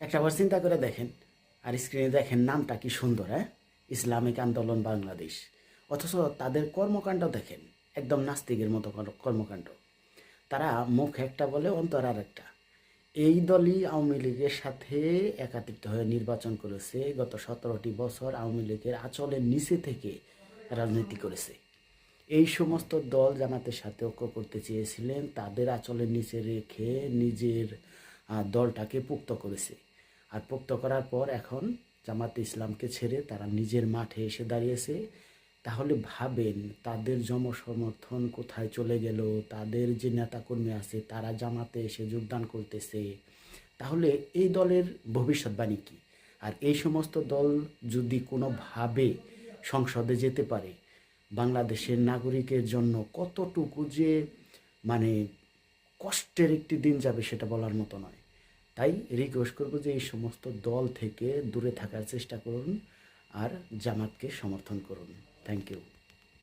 একটাবার চিন্তা করে দেখেন, আর স্ক্রিনে দেখেন নামটা কি সুন্দর, হ্যাঁ, ইসলামিক আন্দোলন বাংলাদেশ। অথচ তাদের কর্মকাণ্ড দেখেন, একদম নাস্তিকের মতো কর্মকাণ্ড। তারা মুখ একটা বলে অন্তর আর একটা। এই দলই আওয়ামী লীগের সাথে একাত্রিত হয়ে নির্বাচন করেছে, গত 17টি বছর আওয়ামী লীগের আঁচলের নিচে থেকে রাজনীতি করেছে। এই সমস্ত দল জামাতের সাথে ঐক্য করতে চেয়েছিলেন, তাদের আঁচলের নিচে রেখে নিজের দলটাকে পোক্ত করেছে। আর পোক্ত করার পর এখন জামাতে ইসলামকে ছেড়ে তারা নিজের মাঠে এসে দাঁড়িয়েছে। তাহলে ভাবেন তাদের জনসমর্থন কোথায় চলে গেল, তাদের যে নেতাকর্মী আছে তারা জামাতে এসে যোগদান করতেছে। তাহলে এই দলের ভবিষ্যৎবাণী কী? আর এই সমস্ত দল যদি কোনোভাবে সংসদে যেতে পারে, বাংলাদেশের নাগরিকের জন্য কতটুকু যে মানে কষ্টের একটি দিন যাবে সেটা বলার মতো নয়। তাই রিকোয়েস্ট করবো যে এই সমস্ত দল থেকে দূরে থাকার চেষ্টা করুন আর জামাতকে সমর্থন করুন। Thank you.